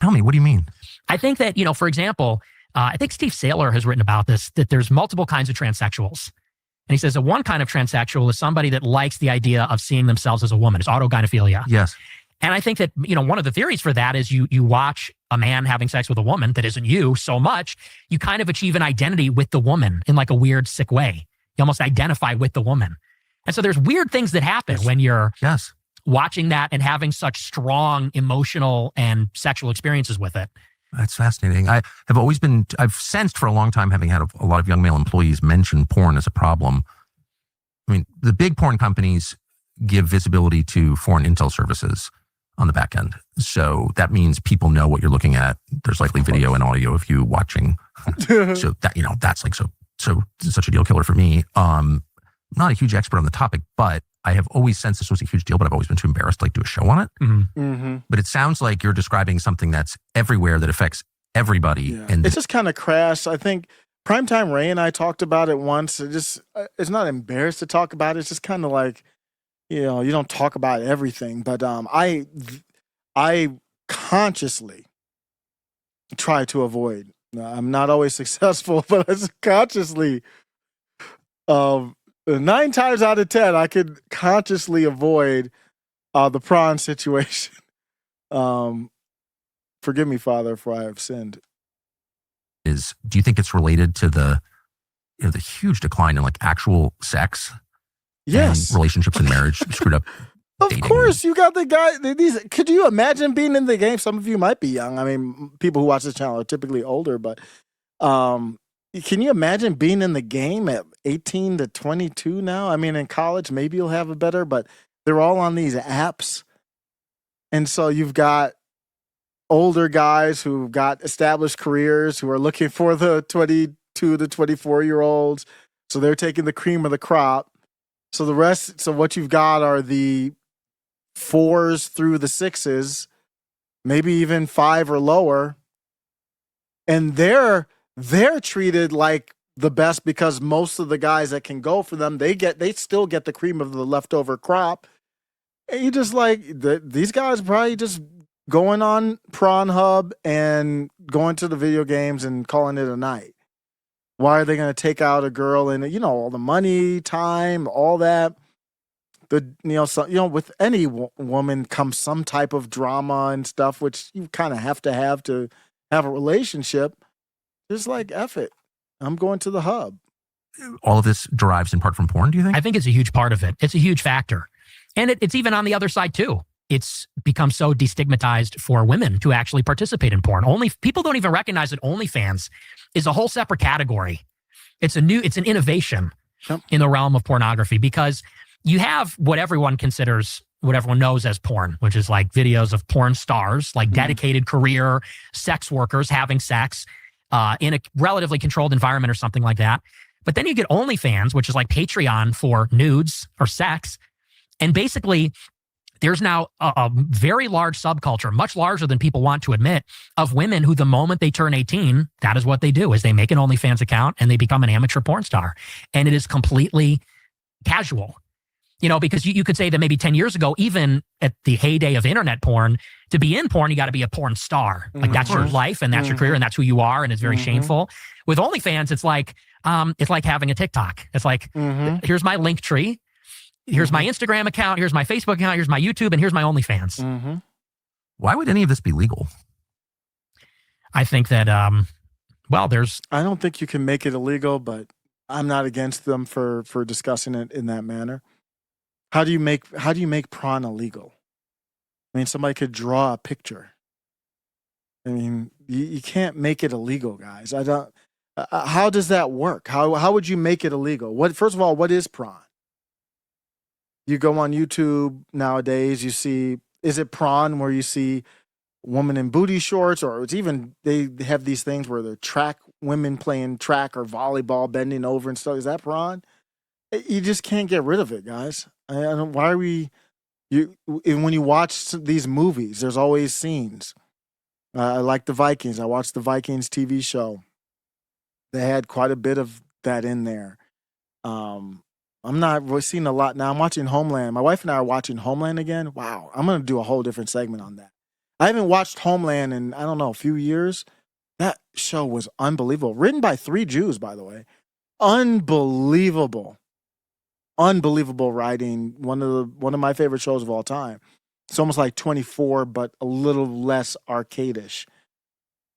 Tell me, what do you mean? I think that, for example, I think Steve Saylor has written about this, that there's multiple kinds of transsexuals. And he says that one kind of transsexual is somebody that likes the idea of seeing themselves as a woman. It's autogynephilia. Yes. And I think that, one of the theories for that is you watch a man having sex with a woman that isn't you so much, you kind of achieve an identity with the woman in like a weird, sick way. You almost identify with the woman. And so there's weird things that happen when you're watching that and having such strong emotional and sexual experiences with it. That's fascinating. I've sensed for a long time, having had a lot of young male employees mention porn as a problem. I mean, the big porn companies give visibility to foreign intel services on the back end. So that means people know what you're looking at. There's likely video and audio of you watching. So that, that's like so such a deal killer for me. I'm not a huge expert on the topic, but I have always sensed this was a huge deal, but I've always been too embarrassed to do a show on it. Mm-hmm. Mm-hmm. But it sounds like you're describing something that's everywhere that affects everybody. Yeah. And it's just kind of crass. I think Primetime Ray and I talked about it once. It's not embarrassed to talk about it. It's just kind of like, you don't talk about everything. But I consciously try to avoid. I'm not always successful, but I just consciously 9 times out of 10, I could consciously avoid the prawn situation. Forgive me, Father, for I have sinned. do you think it's related to the huge decline in like actual sex? Yes. And relationships and marriage screwed up. Of course, you got the guy. Could you imagine being in the game? Some of you might be young. I mean, people who watch this channel are typically older, but can you imagine being in the game at 18 to 22 now? I mean, in college, maybe you'll have a better, but they're all on these apps. And so you've got older guys who've got established careers who are looking for the 22 to 24-year-olds. So they're taking the cream of the crop. So what you've got are the 4s through the 6s, maybe even 5 or lower. And they're treated like the best because most of the guys that can go for them, they still get the cream of the leftover crop. And you just like, these guys probably just going on Pornhub and going to the video games and calling it a night. Why are they going to take out a girl and, all the money, time, all that? With any woman comes some type of drama and stuff, which you kind of have to have a relationship. Just like, F it. I'm going to the hub. All of this derives in part from porn, do you think? I think it's a huge part of it. It's a huge factor. And it's even on the other side too. It's become so destigmatized for women to actually participate in porn. People don't even recognize that OnlyFans is a whole separate category. It's an innovation in the realm of pornography because you have what everyone knows as porn, which is like videos of porn stars, like dedicated career sex workers having sex in a relatively controlled environment or something like that. But then you get OnlyFans, which is like Patreon for nudes or sex. And basically, there's now a very large subculture, much larger than people want to admit, of women who the moment they turn 18, that is what they do, is they make an OnlyFans account and they become an amateur porn star. And it is completely casual. Because you could say that maybe 10 years ago, even at the heyday of internet porn, to be in porn, you got to be a porn star. Like that's your life and that's your career and that's who you are. And it's very shameful. With OnlyFans, it's like having a TikTok. It's like, here's my link tree. Here's my Instagram account. Here's my Facebook account. Here's my YouTube. And here's my OnlyFans. Why would any of this be legal? I think that, I don't think you can make it illegal, but I'm not against them for discussing it in that manner. How do you make prawn illegal? I mean, somebody could draw a picture. I mean, you can't make it illegal, guys. I don't. How does that work? How would you make it illegal? First of all, what is prawn? You go on YouTube nowadays, you see, is it prawn where you see woman in booty shorts, or it's even, they have these things where they're women playing track or volleyball, bending over and stuff. Is that prawn? You just can't get rid of it, guys. Why are when you watch these movies, there's always scenes. I like the Vikings. I watched the Vikings TV show. They had quite a bit of that in there. I'm not seeing a lot now. I'm watching Homeland. My wife and I are watching Homeland again. Wow. I'm going to do a whole different segment on that. I haven't watched Homeland in, I don't know, a few years. That show was unbelievable. Written by 3 Jews, by the way. Unbelievable writing. One of my favorite shows of all time. It's almost like 24, but a little less arcadish.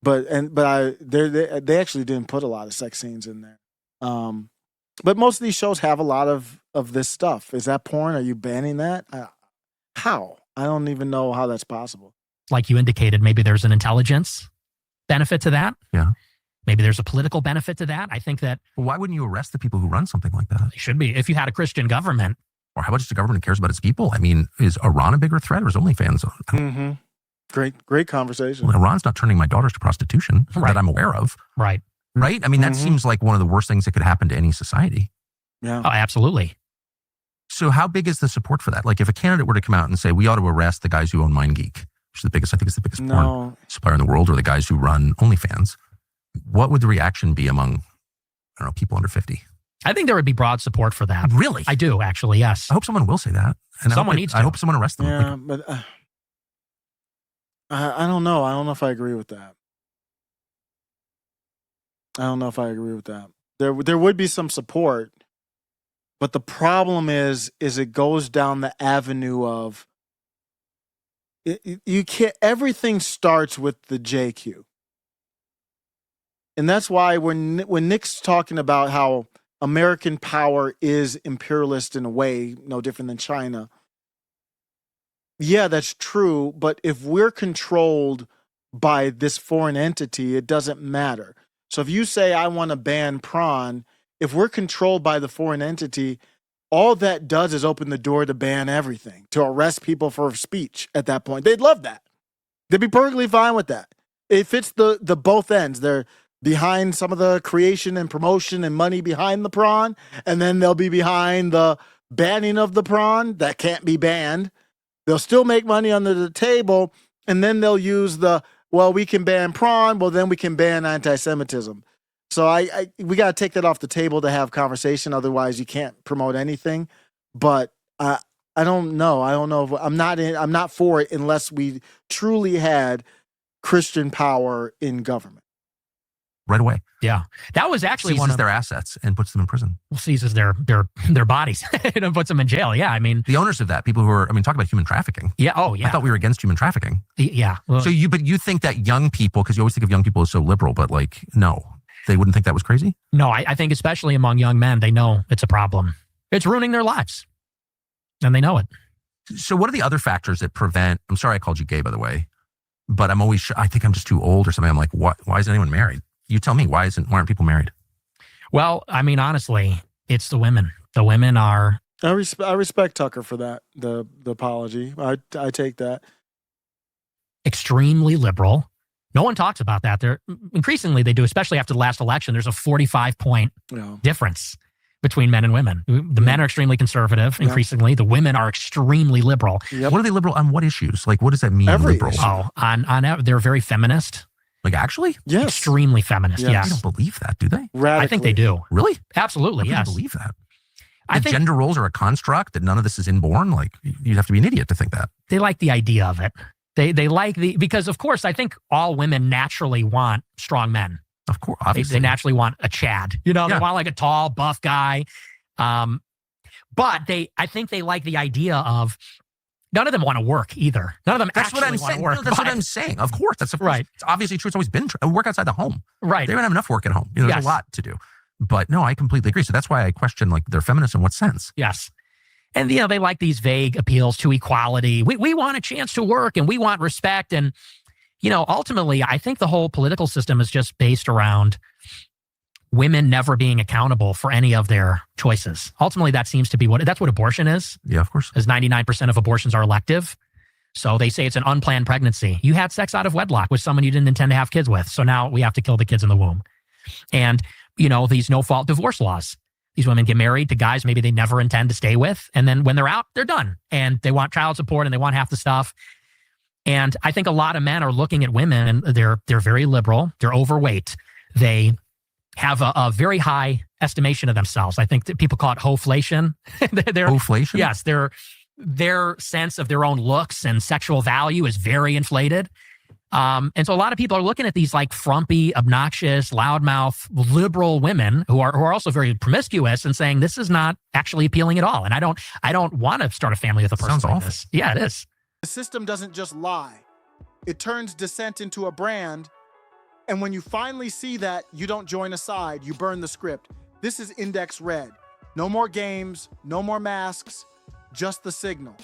But they actually didn't put a lot of sex scenes in there. But most of these shows have a lot of this stuff. Is that porn? Are you banning that? How? I don't even know how that's possible. Like you indicated, maybe there's an intelligence benefit to that. Yeah. Maybe there's a political benefit to that. I think that... Well, why wouldn't you arrest the people who run something like that? It should be. If you had a Christian government. Or how about just a government that cares about its people? I mean, is Iran a bigger threat or is OnlyFans? Mm-hmm. Great conversation. Well, Iran's not turning my daughters to prostitution Right. that I'm aware of. Right. Right? I mean, that seems like one of the worst things that could happen to any society. Yeah. Oh, absolutely. So how big is the support for that? Like if a candidate were to come out and say, we ought to arrest the guys who own MindGeek, which is the biggest, I think it's the biggest porn supplier in the world, or the guys who run OnlyFans, what would the reaction be among, I don't know, people under 50? I think there would be broad support for that. Really? I do, actually, yes. I hope someone will say that. And Someone needs to. I hope someone arrests them. Yeah, Like, but I don't know. I don't know if I agree with that. There would be some support, but the problem is it goes down the avenue of you can't. Everything starts with the JQ, and that's why when Nick's talking about how American power is imperialist in a way, no different than China. Yeah, that's true. But if we're controlled by this foreign entity, it doesn't matter. So if you say, I want to ban prawn, if we're controlled by the foreign entity, all that does is open the door to ban everything, to arrest people for speech at that point. They'd love that. They'd be perfectly fine with that. It fits the both ends. They're behind some of the creation and promotion and money behind the prawn, and then they'll be behind the banning of the prawn that can't be banned. They'll still make money under the table, and then they'll use we can ban prawn, well, then we can ban anti-Semitism. So we got to take that off the table to have conversation. Otherwise, you can't promote anything. But I don't know. I don't know if I'm not for it unless we truly had Christian power in government. right away. Yeah. That was actually Seizes their assets and puts them in prison. Seizes their bodies and puts them in jail. Yeah. I mean, the owners of that, people who are, talk about human trafficking. Yeah. Oh, yeah. I thought we were against human trafficking. Yeah. Well, So you think that young people, because you always think of young people as so liberal, but like, no, they wouldn't think that was crazy? no, I think especially among young men, they know it's a problem. It's ruining their lives. And they know it. So what are the other factors that prevent, I'm sorry I called you gay, by the way, but I'm always, I think I'm just too old or something. I'm like, why isn't anyone married? You tell me, why aren't people married? Well, I mean, honestly, it's the women. The women are... I respect Tucker for that, the apology. I take that. Extremely liberal. No one talks about that. Increasingly, they do, especially after the last election. There's a 45-point difference between men and women. The men are extremely conservative, increasingly. The women are extremely liberal. Yep. What are they liberal on? What issues? Like, what does that mean, Every liberal? issue. On they're very feminist. Like, actually? Yes. Extremely feminist, Yes. I yes. don't believe that, do they? Radically. I think they do. Really? Absolutely, I yes. don't believe that. I The think gender roles are a construct, that none of this is inborn. Like, you'd have to be an idiot to think that. they like the idea of it. They like because of course, I think all women naturally want strong men. Of course, They obviously. naturally want a Chad. They Yeah. want like a tall, buff guy. But I think they like the idea of none of them want to work either. None of them That's what I'm actually want saying. to work. No, that's what but- I'm saying. Of course. That's Right. It's obviously true. It's always been true. Work outside the home. Right. They don't have enough work at home. There's Yes. a lot to do. But no, I completely agree. So that's why I question, like, they're feminists in what sense? Yes. And, they like these vague appeals to equality. We want a chance to work and we want respect. And, ultimately, I think the whole political system is just based around women never being accountable for any of their choices. Ultimately, that seems to be that's what abortion is, Yeah, of course. as 99% of abortions are elective. So they say it's an unplanned pregnancy. You had sex out of wedlock with someone you didn't intend to have kids with. So now we have to kill the kids in the womb. And, these no-fault divorce laws. These women get married to guys maybe they never intend to stay with. And then when they're out, they're done. And they want child support and they want half the stuff. And I think a lot of men are looking at women and they're very liberal. They're overweight. They have a very high estimation of themselves. I think that people call it hoflation. Inflation? Yes, they're their sense of their own looks and sexual value is very inflated. And so a lot of people are looking at these like frumpy, obnoxious, loudmouth, liberal women who are also very promiscuous and saying this is not actually appealing at all. And I don't want to start a family with a person Sounds like awful. this. Yeah, it is. The system doesn't just lie. It turns dissent into a brand. And when you finally see that, you don't join a side, you burn the script. This is index red. No more games, no more masks, just the signal.